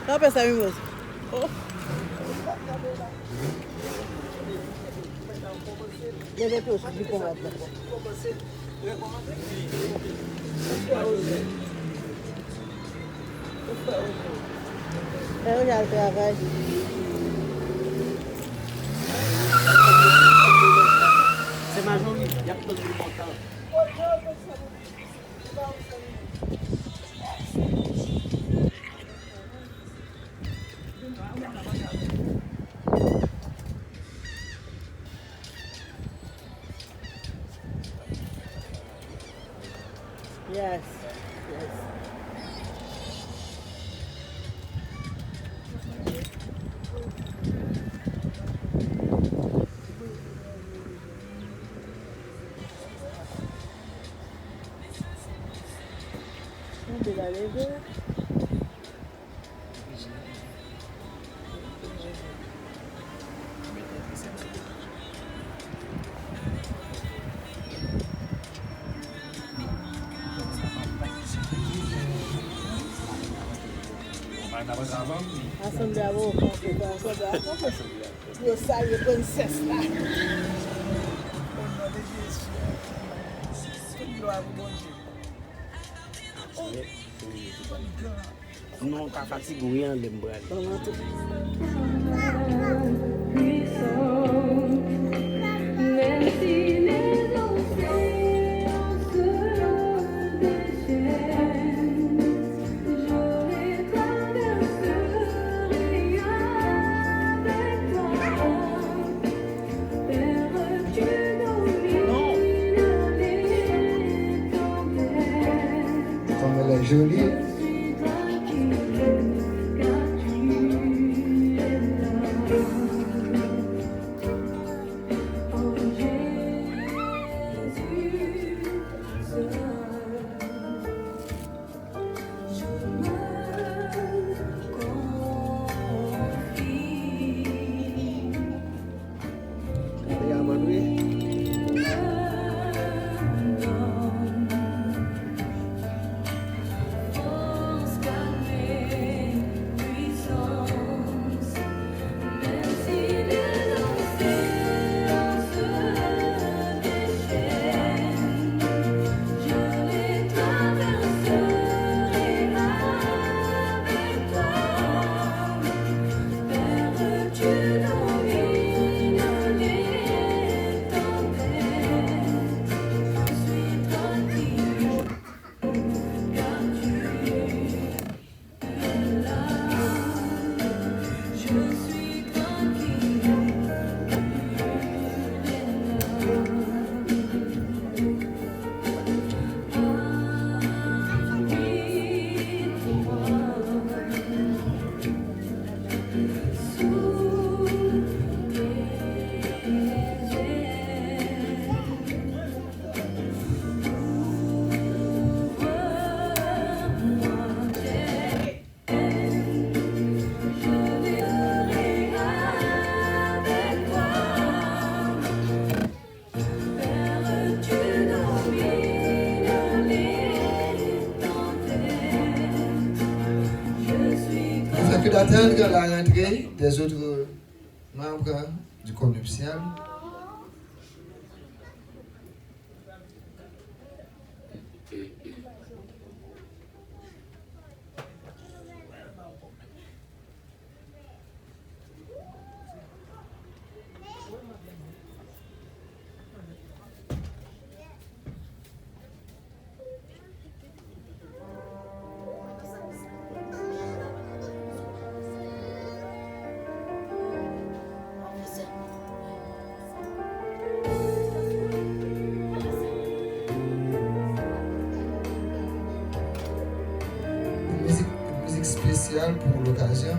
Não pensa em música. Deve ter os de combate. Eu já travai. C'est ma jolie, il y a pas de montant. Yes. On va aller voir. Assemblée à vous, eu saio princesse lá. Non, pas fatigué, on l'aime Comme elle est jolie. Que d'attendre la rentrée des autres membres du corps nuptial. Spécial pour l'occasion.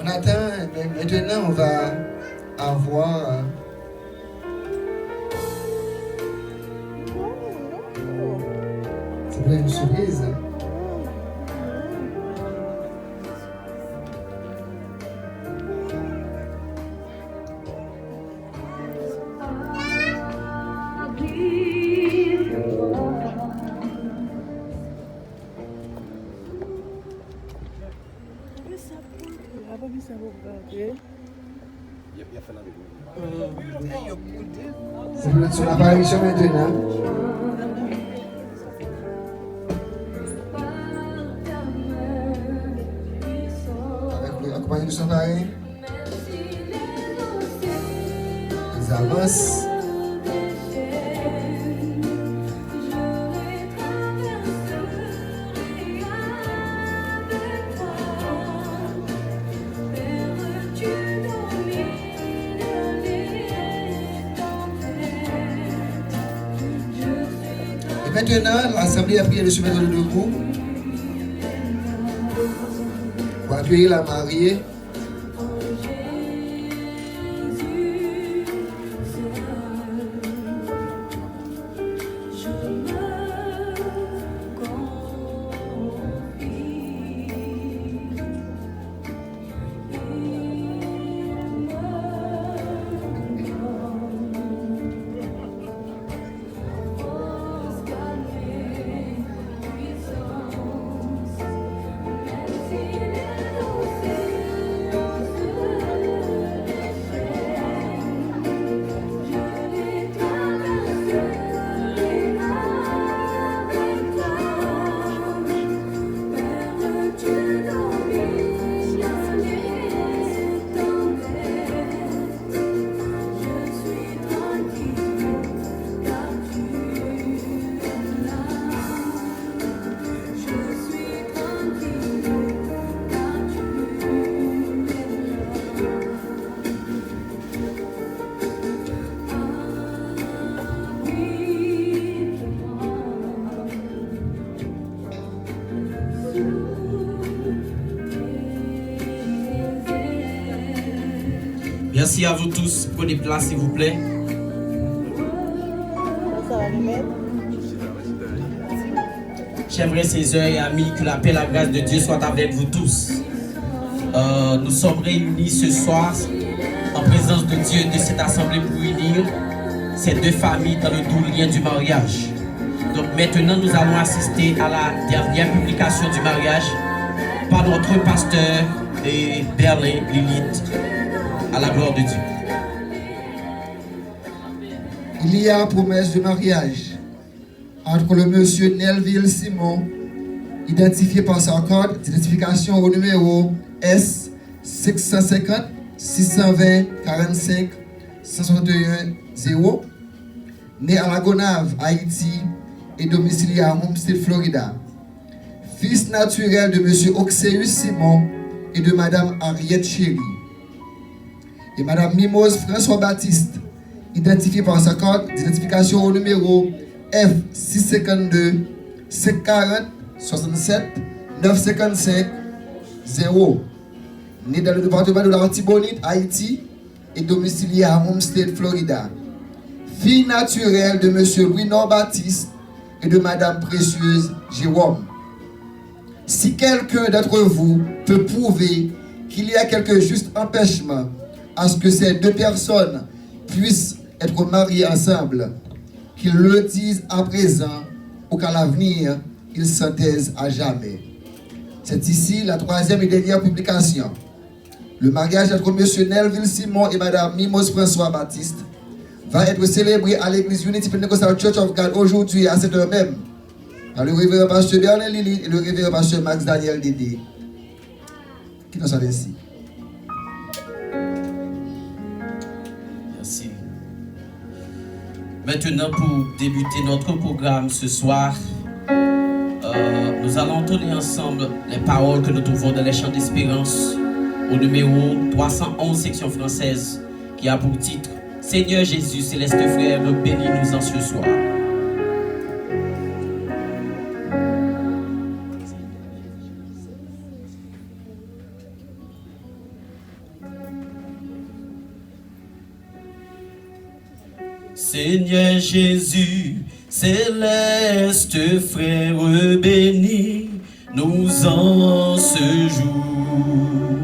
On attend, maintenant on va avoir c'est plein une surprise. C'est son apparition maintenant. Accompagné de son pari. Ils avancent. Maintenant, l'Assemblée a prié de se mettre debout pour accueillir la mariée. Merci à vous tous. Prenez place, s'il vous plaît. Chers frères et sœurs et amis, que la paix et la grâce de Dieu soient avec vous tous. Nous sommes réunis ce soir en présence de Dieu de cette assemblée pour unir ces deux familles dans le doux lien du mariage. Donc maintenant, nous allons assister à la dernière publication du mariage par notre pasteur et Berlin Lilith. À la gloire de Dieu. Il y a promesse de mariage entre le monsieur Nelville Simon, identifié par son code d'identification au numéro S 650 620 45 161 0, né à La Gonave, Haïti, et domicilié à Homestead, Florida. Fils naturel de monsieur Oxeus Simon et de madame Henriette Chéry. Et madame Mimose François-Baptiste, identifiée par sa carte d'identification au numéro F652 540 67 955 0, née dans le département de la Tibonite, Haïti, et domiciliée à Homestead, Florida. Fille naturelle de monsieur Louis-Nord Baptiste et de madame Précieuse Jérôme. Si quelqu'un d'entre vous peut prouver qu'il y a quelque juste empêchement à ce que ces deux personnes puissent être mariées ensemble, qu'ils le disent à présent ou qu'à l'avenir, ils s'en taisent à jamais. C'est ici la troisième et dernière publication. Le mariage entre M. Nelville Simon et Mme Mimose François-Baptiste va être célébré à l'église Unity Pentecostal Church of God aujourd'hui à cette heure même, par le révérend pasteur Berlin Lilith et le révérend pasteur Max Daniel Dédé, qui nous sont ici. Merci. Maintenant, pour débuter notre programme ce soir, nous allons entonner ensemble les paroles que nous trouvons dans les chants d'espérance au numéro 311 section française qui a pour titre « Seigneur Jésus, céleste frère, bénis-nous en ce soir ». Seigneur Jésus, céleste frère béni, nous en ce jour.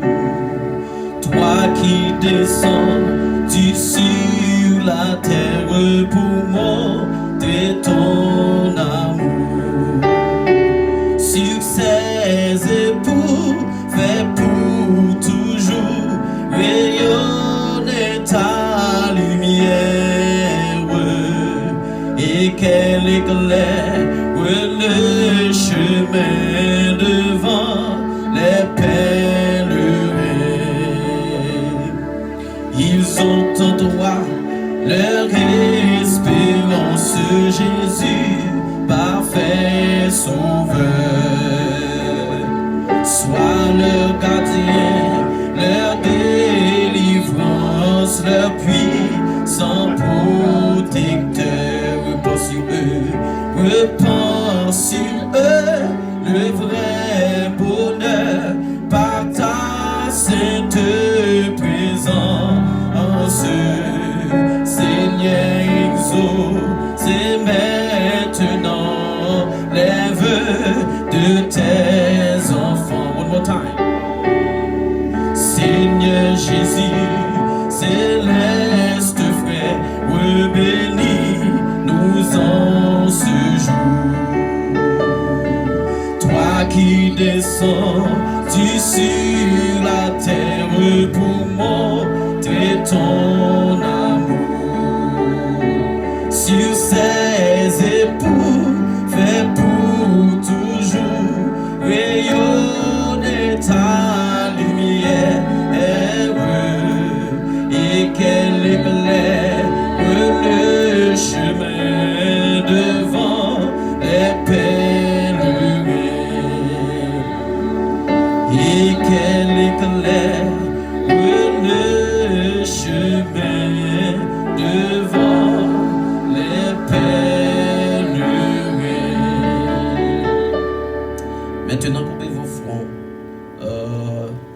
Toi qui descends du sur la terre pour montrer ton amour. Sur ces époux, fais pour toujours rayonner ta lumière et qu'elle éclaire le chemin devant les pèlerins. Ils ont en toi leur espérance, Jésus, parfait sauveur. Sois leur gardien, leur délivrance, leur puissant protecteur. Repens sur eux, repens sur eux, le vrai bonheur par ta sainte présence. Seigneur, exauce maintenant les vœux de tes enfants. One more time. Seigneur Jésus, céleste frère, bénis nous en ce jour. Toi qui descends sur la terre pour montrer ton amour. Sur ces époux, fais pour toujours rayonner ta lumière et qu'elle éclaire le chemin devant les pèlerins et qu'elle éclaire le chemin devant les pèlerins. Maintenant, courbez vos fronts.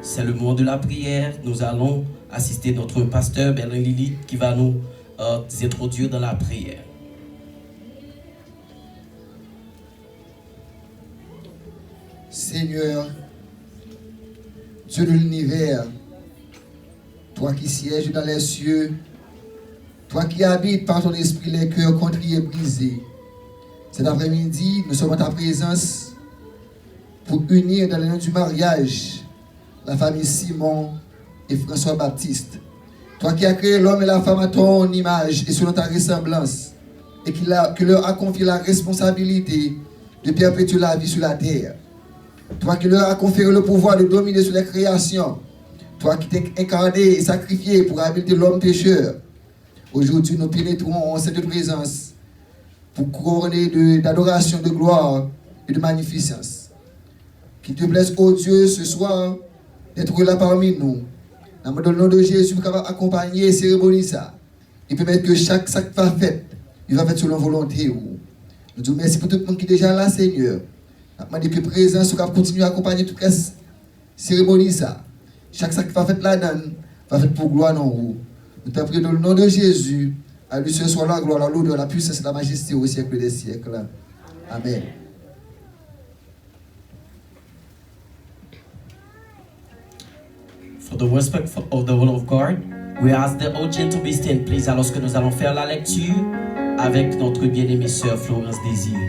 C'est le moment de la prière. Nous allons assister notre pasteur Berlin Lilith qui va nous introduire dans la prière. Seigneur, Dieu de l'univers, toi qui sièges dans les cieux, toi qui habites par ton esprit les cœurs contrits et brisés, cet après-midi, nous sommes en ta présence pour unir dans le nom du mariage la famille Simon et François Baptiste. Toi qui as créé l'homme et la femme à ton image et selon ta ressemblance, et qui leur a confié la responsabilité de perpétuer la vie sur la terre. Toi qui leur as conféré le pouvoir de dominer sur les créations. Toi qui t'es incarné et sacrifié pour habiter l'homme pécheur. Aujourd'hui, nous pénétrons en cette présence pour couronner d'adoration, de gloire et de magnificence. Qu'il te plaise, ô Dieu, ce soir, d'être là parmi nous. Dans le nom de Jésus, nous allons accompagner et cérémonier ça. Et permettre que chaque sac va fait, il va faire selon volonté. Nous disons merci pour tout le monde qui est déjà là, Seigneur. Nous demandons que présence va continuer à accompagner toute la cérémonie ça. Chaque sac va fait là-dedans, va faire pour gloire en haut. Nous t'en prions dans le nom de Jésus. À lui seul soit la gloire, l'honneur, la puissance et la majesté au siècle des siècles. Amen. For the respect of the will of God, we ask the audience to be stand, please, alors que nous allons faire la lecture avec notre bien-aimée sœur Florence Désir.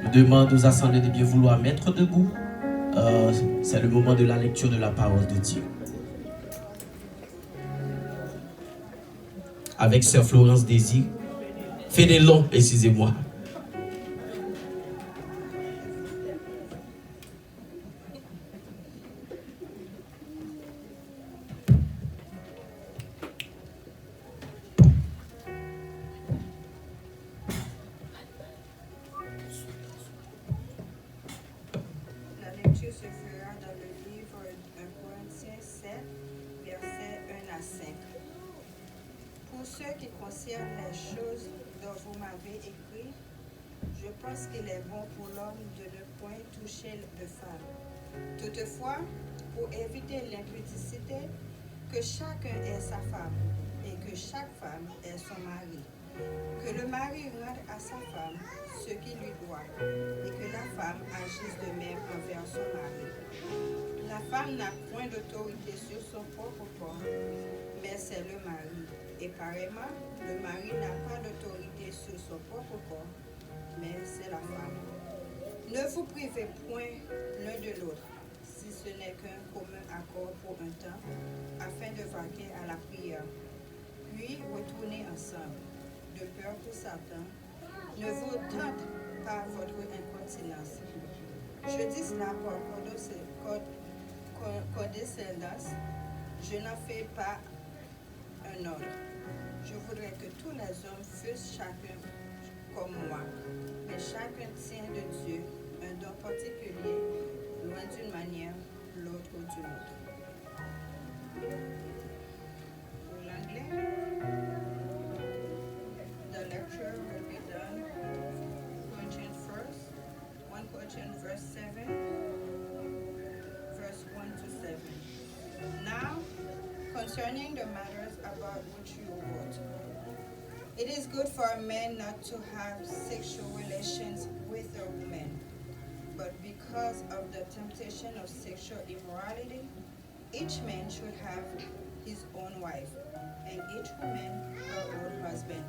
Nous demandons aux assemblées de bien vouloir mettre debout. C'est le moment de la lecture de la parole de Dieu. Avec sœur Florence Désir. Fénélon, excusez-moi. Toutefois, pour éviter l'impudicité, que chacun ait sa femme et que chaque femme ait son mari. Que le mari rende à sa femme ce qui lui doit, et que la femme agisse de même envers son mari. La femme n'a point d'autorité sur son propre corps, mais c'est le mari. Et pareillement, le mari n'a pas d'autorité sur son propre corps, mais c'est la femme. Ne vous privez point l'un de l'autre, si ce n'est qu'un commun accord pour un temps, afin de vaquer à la prière, puis retourner ensemble, de peur que Satan ne vous tente par votre incontinence. Je dis cela par condescendance, je n'en fais pas un ordre. Je voudrais que tous les hommes fussent chacun comme moi, mais chacun tient de Dieu un don particulier, loin d'une manière, l'autre d'une autre. Pour l'anglais, the lecture will be done Corinthians 1 Corinthians verse 7, verse 1 to 7. Now, concerning the matters about which you wrote, it is good for a man not to have sexual relations with a woman, but because of the temptation of sexual immorality, each man should have his own wife, and each woman her own husband.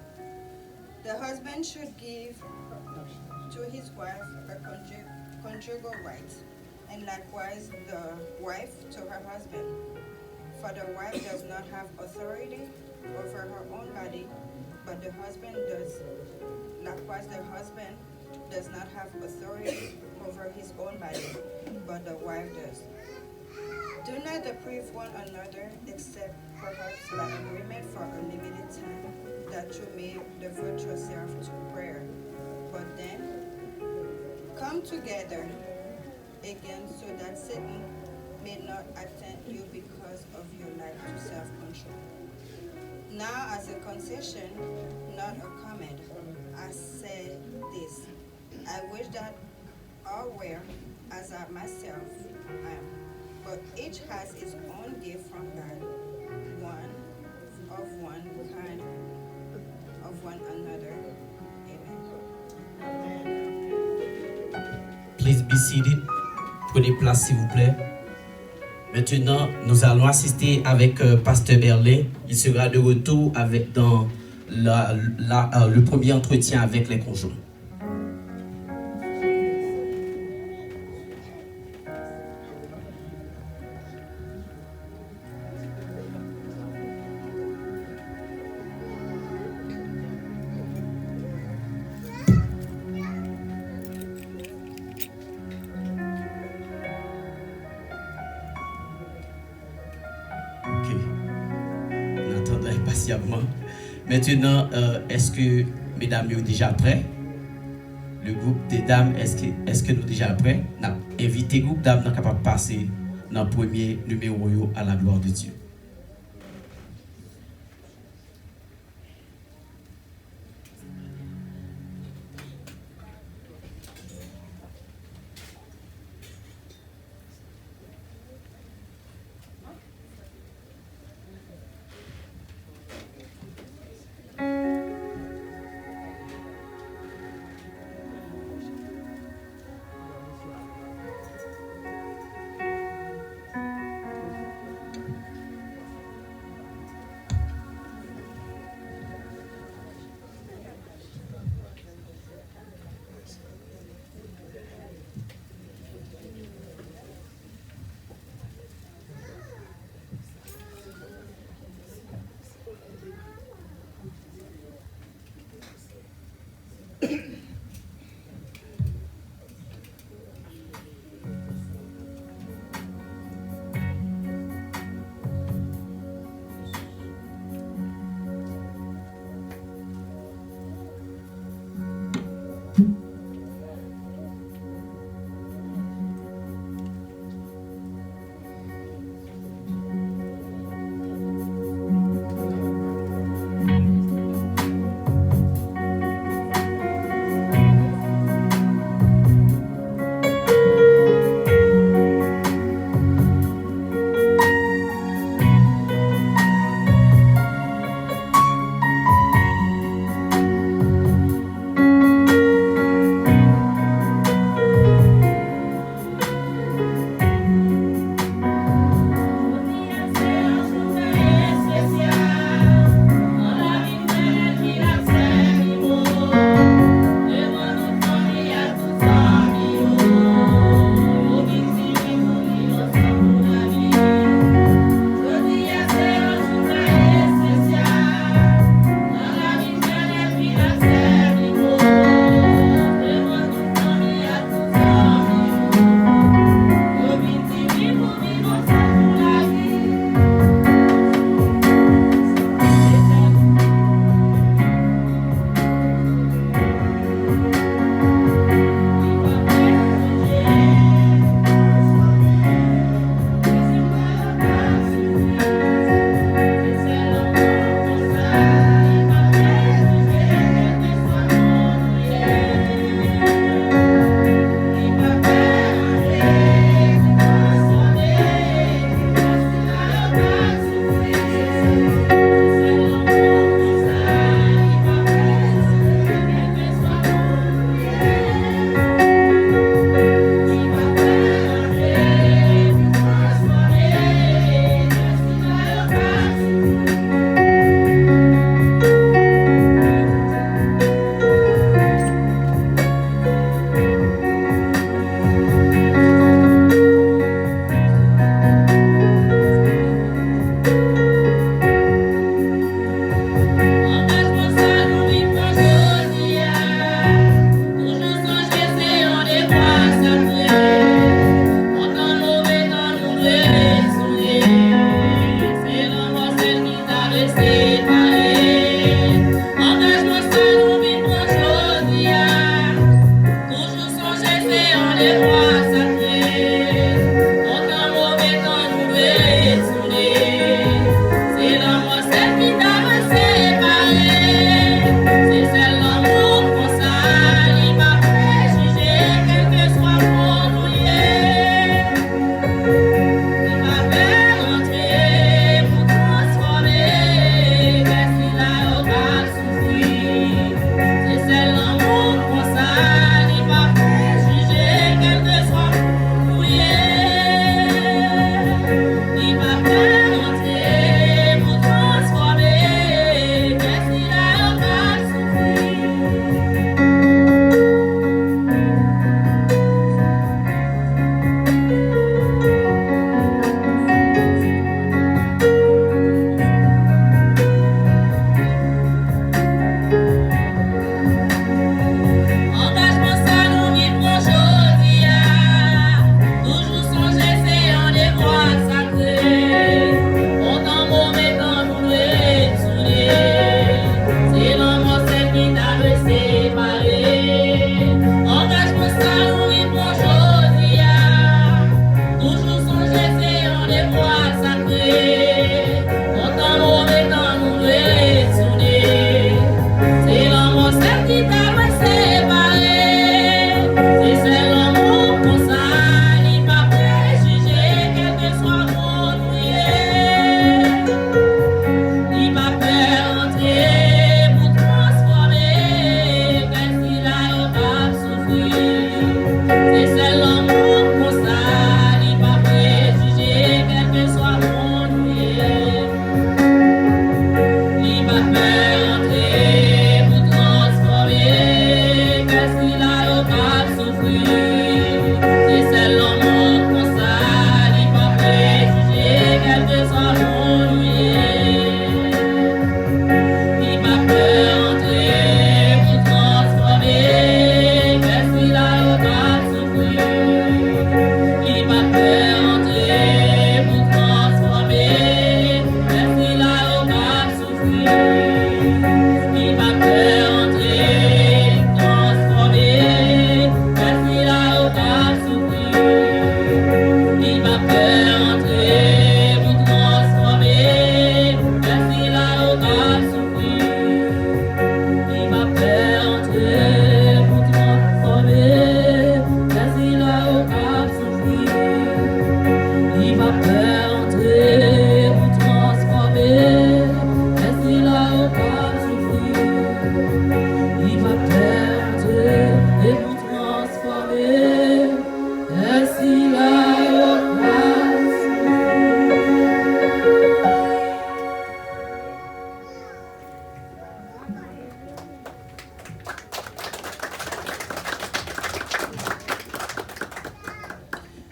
The husband should give to his wife her conjugal rights, and likewise the wife to her husband. For the wife does not have authority over her own body, but the husband does. Likewise, the husband does not have authority over his own body, but the wife does. Do not deprive one another, except perhaps by agreement for a limited time, that you may devote yourself to prayer. But then, come together again so that Satan may not attempt you because of your lack of self-control. Now, as a concession, not a comment, I say this. I wish that all were as I myself am, but each has his own gift from God, one of one kind, of one another. Amen. Please be seated. Prenez place, s'il vous plaît. Maintenant, nous allons assister avec Pasteur Berlin. Il sera de retour dans le premier entretien avec les conjoints. Maintenant, est-ce que mesdames sont déjà prêts? Le groupe des dames, est-ce que nous sommes déjà prêts? Invité le groupe dames capable de passer dans le premier numéro à la gloire de Dieu.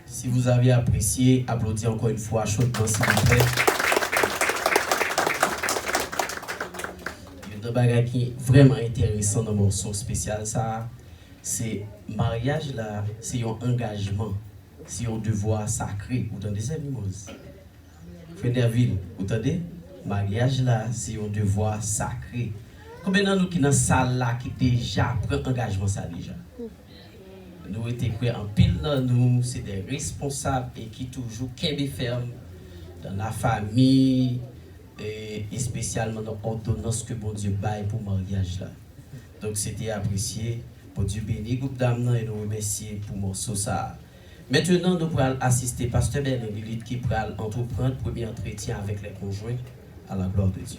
Si vous avez apprécié, applaudissez encore une fois chaudement, s'il vous plaît. Il y a un bagage qui est vraiment intéressant dans mon son spécial, ça, c'est mariage là, c'est un engagement, c'est un devoir sacré. Vous entendez ça, Mimose? Frederville, vous entendez? Mariage là, c'est un devoir sacré. Combien de nous qui dans la salle là qui déjà prend engagement ça déjà? Nous étions en pile dans nous, c'est des responsables et qui toujours ferme dans la famille et spécialement dans l'ordonnance que bon Dieu baille pour le mariage là. Donc c'était apprécié. Pour Dieu béni, groupe d'âmes et nous remercier pour mon ça. Maintenant, nous pourrons assister Pasteur Bernard Lilith qui pourra entreprendre le premier entretien avec les conjoints à la gloire de Dieu.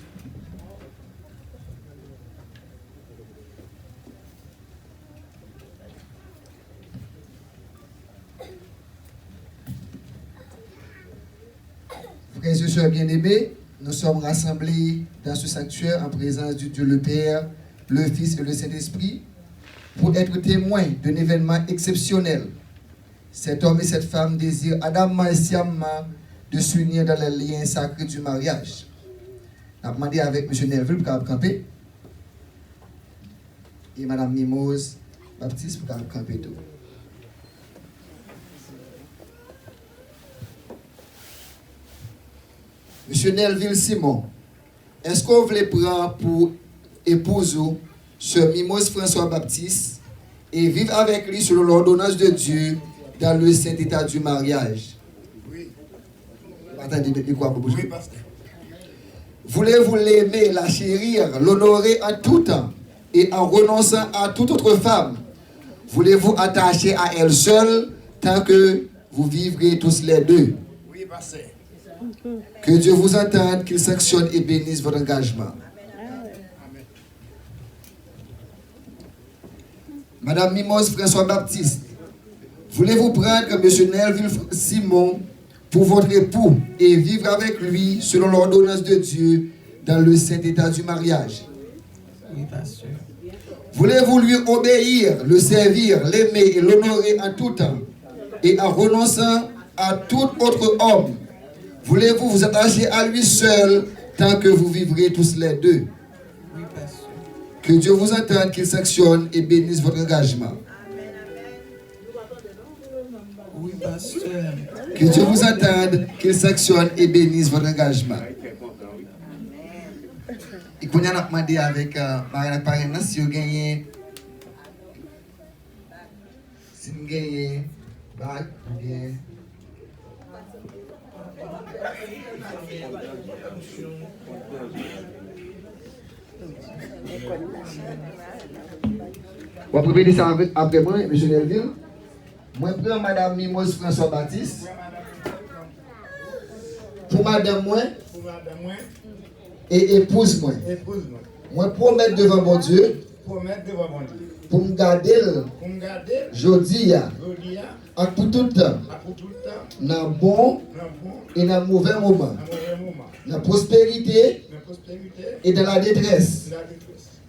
Frères et sœurs bien-aimés, nous sommes rassemblés dans ce sanctuaire en présence du Dieu le Père, le Fils et le Saint-Esprit pour être témoins d'un événement exceptionnel. Cet homme et cette femme désirent ardemment et sciemment de s'unir dans les liens sacrés du mariage. On a demandé avec M. Neville pour camper et Mme Mimose Baptiste pour camper tout. Monsieur Nelville Simon, est-ce qu'on voulait prendre pour épouse Sœur Mimose François Baptiste et vivre avec lui selon l'ordonnance de Dieu dans le saint état du mariage? Oui. Attendez, quoi, oui, pasteur. Voulez-vous l'aimer, la chérir, l'honorer en tout temps et en renonçant à toute autre femme? Voulez-vous attacher à elle seule tant que vous vivrez tous les deux? Oui, pasteur. Que Dieu vous entende, qu'il sanctionne et bénisse votre engagement. Amen. Madame Mimose François Baptiste, voulez-vous prendre M. Nelville Simon pour votre époux et vivre avec lui selon l'ordonnance de Dieu dans le saint état du mariage? Oui, pasteur. Voulez-vous lui obéir, le servir, l'aimer et l'honorer en tout temps et en renonçant à tout autre homme? Voulez-vous vous attacher à lui seul tant que vous vivrez tous les deux? Oui, pasteur. Que Dieu vous entende, qu'il sanctionne et bénisse votre engagement. Oui, pasteur. Que Dieu vous entende, qu'il sanctionne et bénisse votre engagement. Et qu'on a demandé avec Marianne Parena si vous gagnez. Si vous gagnez. On peut répéter ça après moi, M. Nelville. Moi, je prends Mme Mimose François Baptiste. Pour Madame moi et épouse moi. Moi, promets devant mon Dieu. Pour me garder, jeudi, à tout temps, dans le bon et dans le mauvais moment, dans la prospérité et dans la détresse,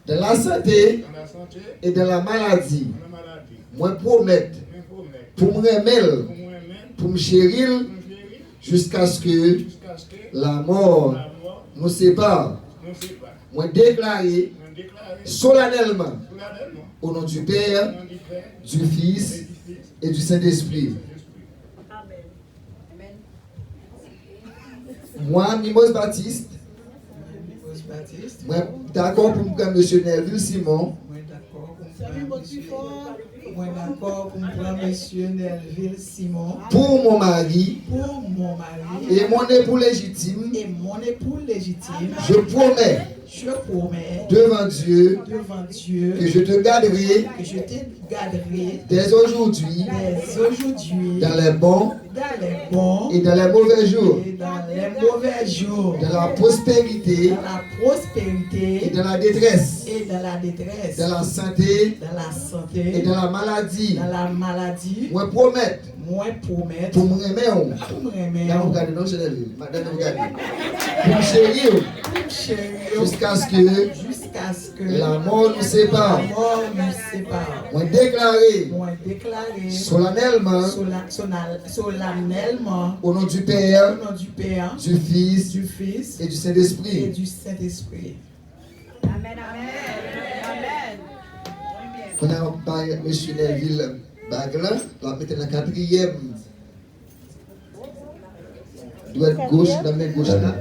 dans la santé et dans la maladie. Moi, promets pour me remettre, pour me chérir, jusqu'à ce que la mort nous sépare. Moi, déclarer solennellement au nom du Père, du Fils et du Saint-Esprit. Moi, Mimose Baptiste, moi, d'accord pour me prendre M. Nelville Simon. Moi d'accord pour prendre M. Nelville Simon. Pour mon mari. Et mon époux légitime. Je promets. Devant Dieu. Que je te garderai. Dès aujourd'hui. Dans les bons. Et dans les mauvais jours. Dans la prospérité. Et dans la détresse. Dans la santé. Et dans la maladie. Moi promets. Pour me remettre. Pour me chérir. Jusqu'à ce que la mort nous sépare. Moi déclarer solennellement au nom du Père, du Fils et du Saint-Esprit. Amen, amen. On a parlé M. Nelville Bagla, on va mettre la quatrième. Doigt gauche, la main gauche là.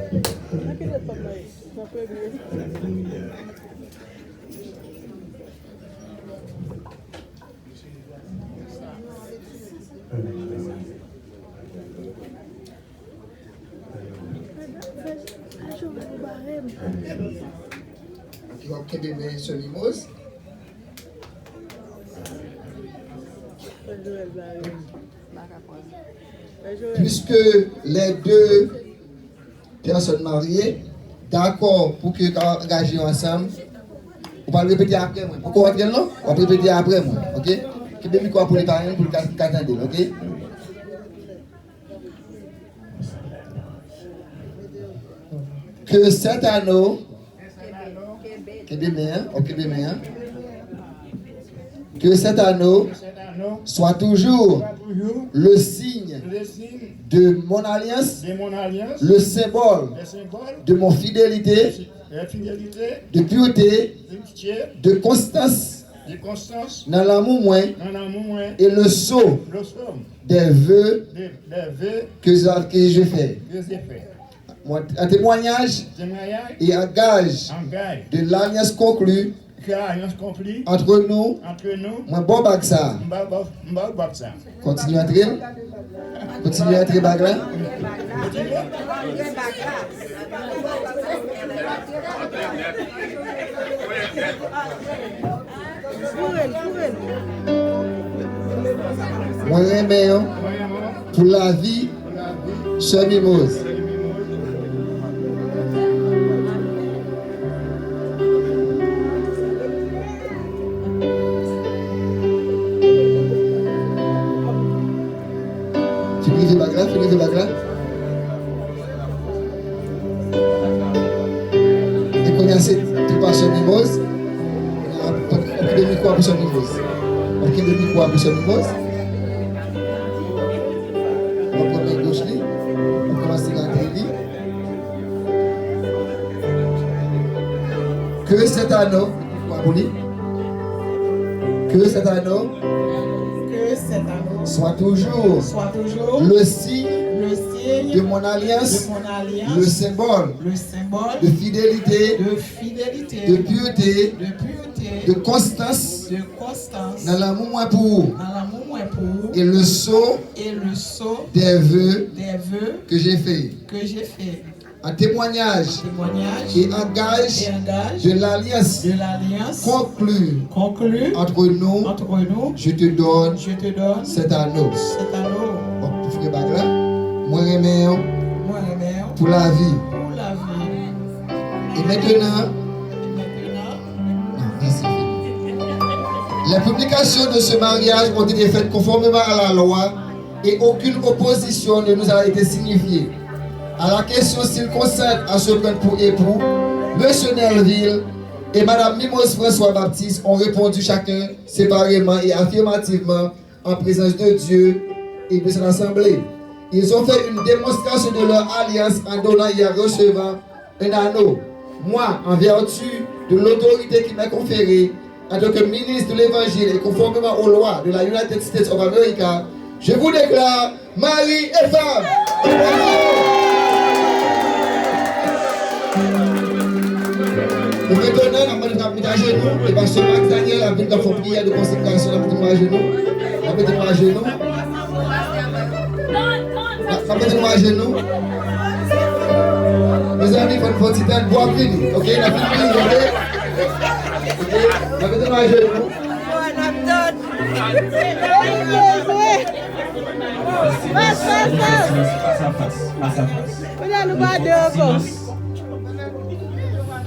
Qui va prendre mes sur Mimose. Puisque les deux personnes mariées, d'accord pour que engager ensemble, on va le répéter après moi. Pourquoi on va non? On va répéter après moi, ok? Que bien micro pour les parents pour le attendre, ok? Que cet anneau, que cet anneau soit toujours le signe de mon alliance, le symbole de mon fidélité, de pureté, de constance dans l'amour moins et le sceau des vœux que je fais. Un témoignage et un gage de l'alliance conclue entre nous, moi bon Bagsa. Continue à entrer. Continue à entrer Bagla. Moi remets pour la vie, Sœur Mimose. Finis de Bagla. Et commencez tout par Sœur Mimose. On peut donner quoi pour Sœur Mimose? On peut donner quoi pour Sœur Mimose? On va prendre gauche là. On commence à rentrer. Que cet anneau, soit toujours le signe de mon alliance, le symbole de fidélité, de pureté volonté de constance de constance dans l'amour moi pour vous. dans l'amour moi pour vous Et le saut et le saut des vœux des vœux que j'ai fait. que j'ai fait. En témoignage Témoignage et engage et engage de l'alliance de l'alliance conclue conclue entre nous, entre nous. je te donne Je te donne cet anneau. cet anneau, Donc, pour frère Bagla, moi remets moi le maire, pour la vie. pour la vie. Et maintenant, Et maintenant, non, merci. Les publications de ce mariage ont été faites conformément à la loi et aucune opposition ne nous a été signifiée. À la question s'ils consentent à se prendre pour époux, M. Nelville et Mme Mimose François Baptiste ont répondu chacun séparément et affirmativement en présence de Dieu et de son assemblée. Ils ont fait une démonstration de leur alliance en donnant et en recevant un anneau. Moi, en vertu de l'autorité qui m'est conférée, en tant que ministre de l'Évangile et conformément aux lois de la United States of America, je vous déclare mari et femme. Pour maintenant, on va mettre à genoux. Et pasteur Max Daniel a fait une prière de consécration. On va mettre à genoux. On va mettre à genoux. On va mettre à genoux. Mes amis, il faut une petite tête boire fini. Ok, on a fini. Ok, on va mettre à genoux. Face à face.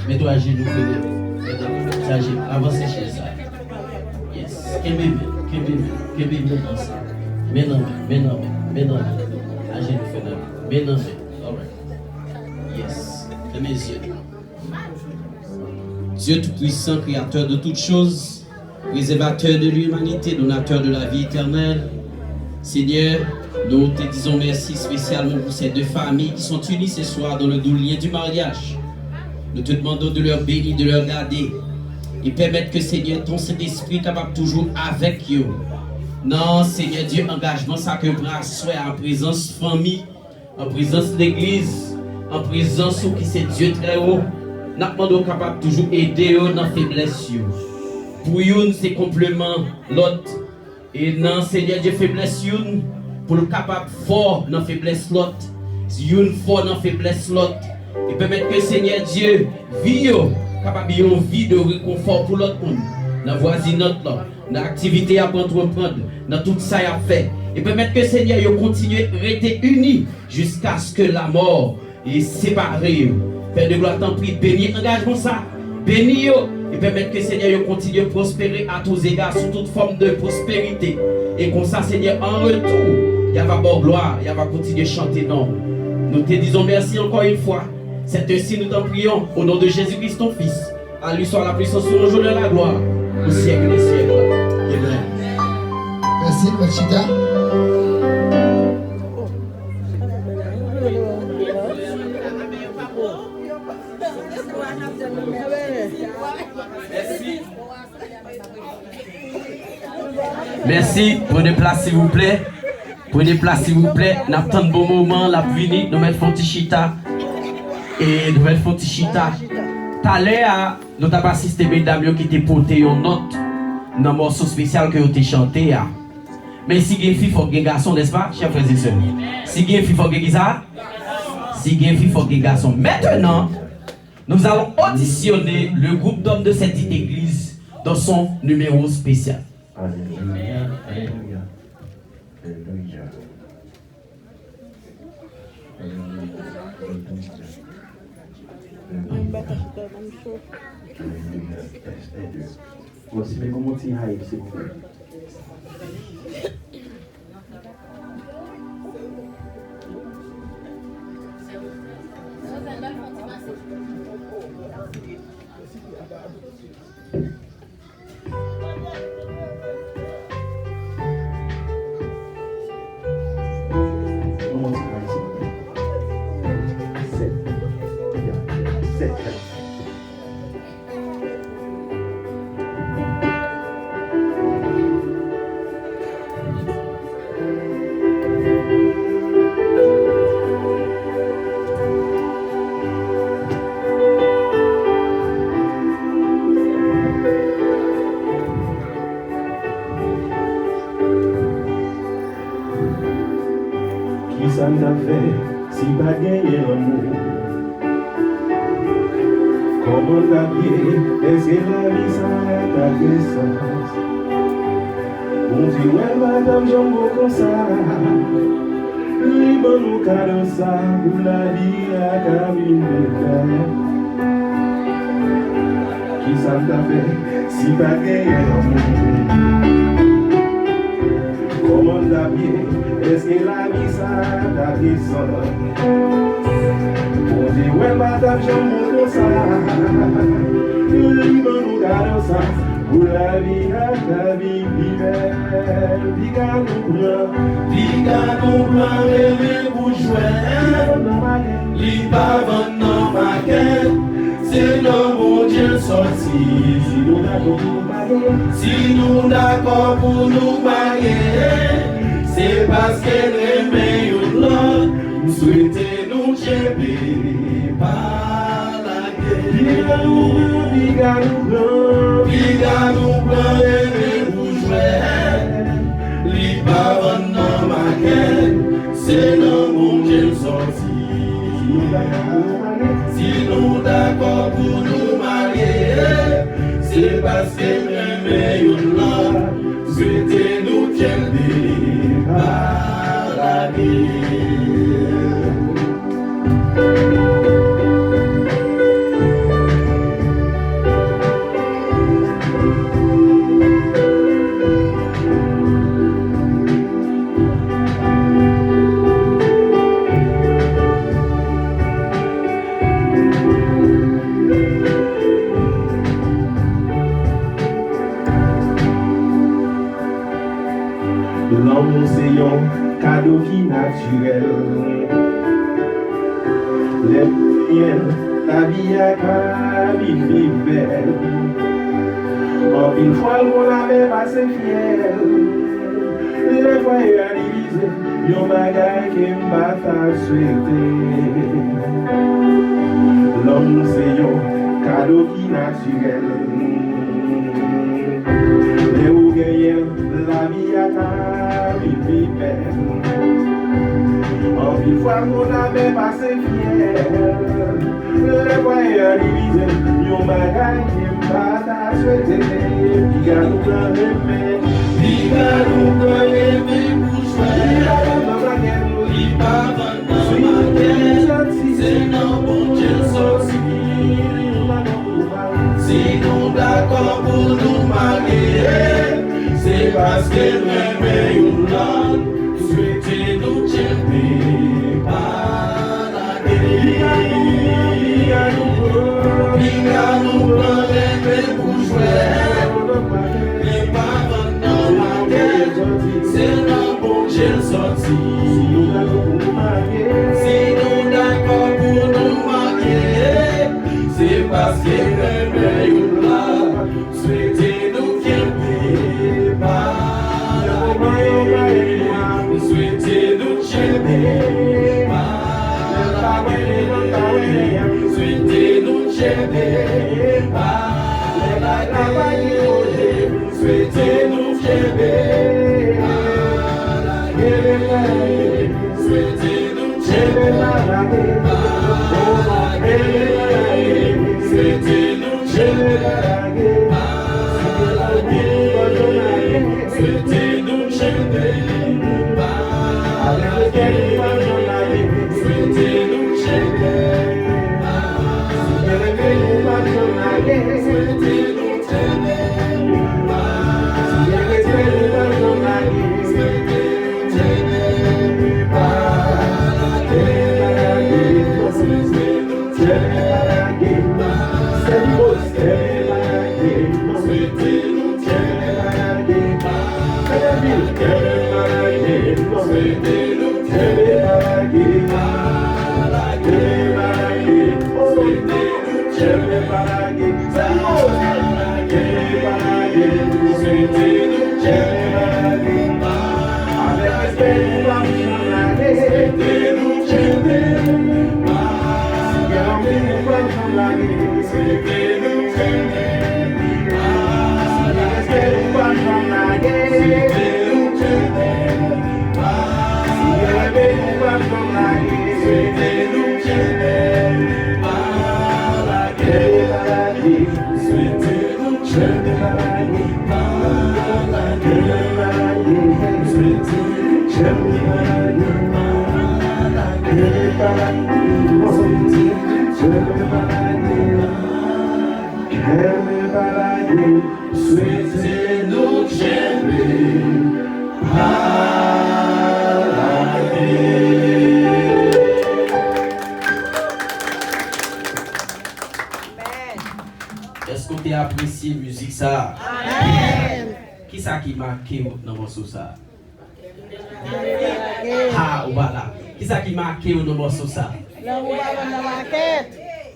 Mets-toi à genoux, Félix. Avancez chez ça. Yes. Qu'est-ce que maintenant. À genoux, Félix. Maintenant. All right. Yes. Fermez les yeux. Dieu Tout-Puissant, Créateur de toutes choses, préservateur de l'humanité, donateur de la vie éternelle. Seigneur, nous te disons merci spécialement pour ces deux familles qui sont unies ce soir dans le doux lien du mariage. Nous te demandons de leur bénir, de leur garder et permettre que, Seigneur, ton Saint-Esprit est capable toujours avec eux. Non, Seigneur Dieu, engagement, ça que bras soit en présence famille, en présence de l'église, en présence où qui c'est Dieu très haut. Nous demandons capable toujours aider eux dans la faiblesse. Pour une, c'est complément l'autre. Et non, Seigneur Dieu, faiblesse une, pour le capable fort dans la faiblesse l'autre. Une fort dans la faiblesse l'autre. Et permettre que Seigneur Dieu vie capable une vie de réconfort pour l'autre monde dans voisinage là, dans l'activité à entreprendre, dans tout ça à faire. Et permettre que Seigneur yo continue à rester unis jusqu'à ce que la mort est séparée. Père de gloire, t'en prie, bénis engagement ça, bénis et permettre que Seigneur yo continue à prospérer à tous égards sous toute forme de prospérité. Et comme ça Seigneur en retour, il va avoir gloire, il va continuer à chanter non. Nous te disons merci encore une fois. C'est ainsi nous t'en prions au nom de Jésus-Christ ton Fils. À lui soit la puissance, le jour de la gloire, au siècle des siècles. Amen. Merci, Machida. Merci. Prenez place s'il vous plaît. Prenez place s'il vous plaît. Nous attendons un bon moment. La venue, nous mettons Fontichita. Et nous mettons Fontichita. T'allais nous avons assisté mesdames qui étaient portées une note dans un morceau spécial que vous avez chanté. Mais si il y a une fille, il faut qu'il y ait un garçon, n'est-ce pas, chers frères et sœurs? Si il y a une fille, il faut qu'il y ait ça. Si il y a une fille, il faut qu'il y ait un garçon. Maintenant, nous allons auditionner le groupe d'hommes de cette église dans son numéro spécial. Alléluia, alléluia, alléluia. Voici mes moments de high, s'il vous plaît. Comment t'habiller? Est-ce que la vie ça a fait sens? On dit ouais madame j'aime comme ça. Libre nous cadeau ça pour la vie à cabine de fer. Qui ça t'a fait si pas gagné comment t'habiller? Est-ce que la vie ça t'a fait sens? On dit ouais madame j'aime comme ça. Libre nous cadeau ça pour la vie à cabine de fer. Piga nous blanc rêver pour jouer. Li pas vendre dans ma quête. C'est le bon Dieu sorti. Si nous d'accord pour nous marier, c'est parce qu'elle aimait une l'autre. Nous souhaitons nous tuer par la guerre. Piga nous blanc rêver pour jouer. Li pas vendre dans ma quête. C'est le bon Dieu sorti. Si nous d'accord pour nous marier, c'est parce que même une l'autre souhaitait nous tirer par la vie. L'amour c'est un cadeau qui naturel. Les miens, la vie a vie belle. En une fois qu'on avait passé fiel. Les foyers à diviser, yon bagay qui m'a souhaité. L'amour c'est un cadeau qui naturel. Les ou gagnent la vie à vie belle. En une fois qu'on avait passé fiel. Les voyeurs divisés, yon bagay qui m'a souhaité. Piga nous blanc rêver, piga nous blanc rêver pour jouer. Li pas vendre dans ma tête, c'est non bon Dieu sorti. Si nous d'accord pour nous marier, c'est parce que même une l'autre souhaitait nous tuer par la guerre. Piga nous blanc rêver pour jouer. Les parents dans ma tête, c'est non bon Dieu sorti. Si nous d'accord pour nous marier, c'est parce que même une l'autre souhaitait nous tuer par la guerre. Souhaitait nous tuer par la guerre. Souhaitait nous tuer par la guerre. Souhaitait nous tuer par la guerre. Souhaitait nous tuer par la guerre. Souhaitait nous tuer par la guerre. Souhaitait nous tuer par la guerre. Souhaitait nous tuer Yeah. Est-ce que tu as apprécié la musique ça? Amen. Qui ça qui marqué dans le morceau ça? Ah, voilà. Qui ça qui marqué dans le morceau ça?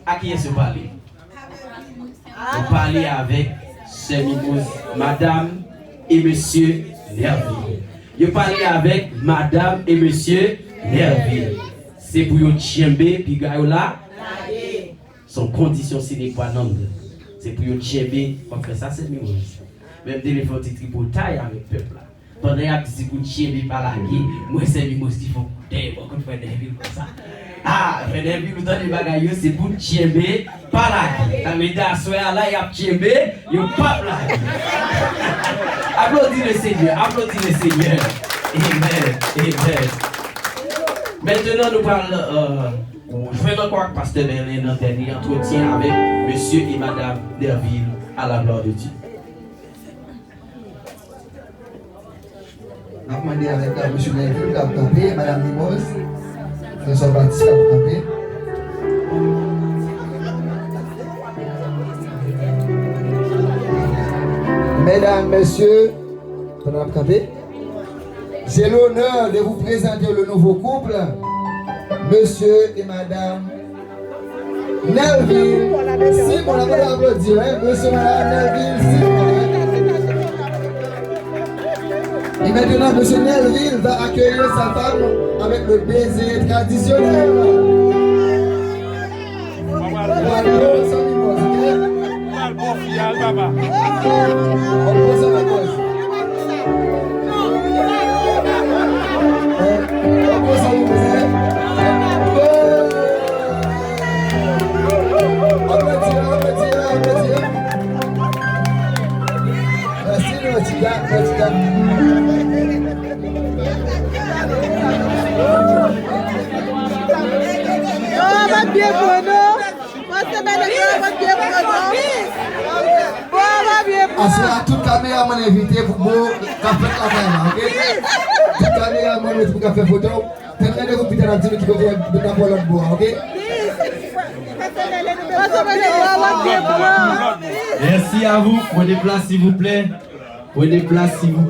À qui est-ce que vous parlez? Vous parlez avec Madame et Monsieur Nerville. Vous parlez avec Madame et Monsieur Nerville. C'est pour vous tchembe, puis là, son condition sine qua non. C'est pour vous tchembe, on fait ça, c'est mieux. Même téléphone titri pour taille avec le peuple là. Pendant qu'il y a des petits coups de chien par la gueule, moi c'est les mots qui font beaucoup de fois des villes comme ça. Ah, des villes où dans les bagailles, c'est pour chien par la gueule. La médaille soya là, il y a chien, il y a pas là. Applaudis le Seigneur, applaudis le Seigneur. Amen, amen. Maintenant nous parlons, je vais encore Pasteur Berlin dans le dernier entretien avec Monsieur et Madame Derville à la gloire de Dieu. On a demandé avec M. Neville qui a campé, Mme Limos, François Baptiste qui a campé. Mesdames, Messieurs, on a campé. J'ai l'honneur de vous présenter le nouveau couple, Monsieur et Madame Nelville. Si on a pas applaudir, Monsieur et Madame Nelville, si. Et maintenant, M. Nelville va accueillir sa femme avec le baiser traditionnel. À toute caméra, on invité pour vous faire la caméra, ok? Toute caméra, on invité pour faire photo. Permettez-vous de faire un petit peu de la boîte de bois, ok? Merci à vous. Prenez place s'il vous plaît. Prenez place s'il vous plaît.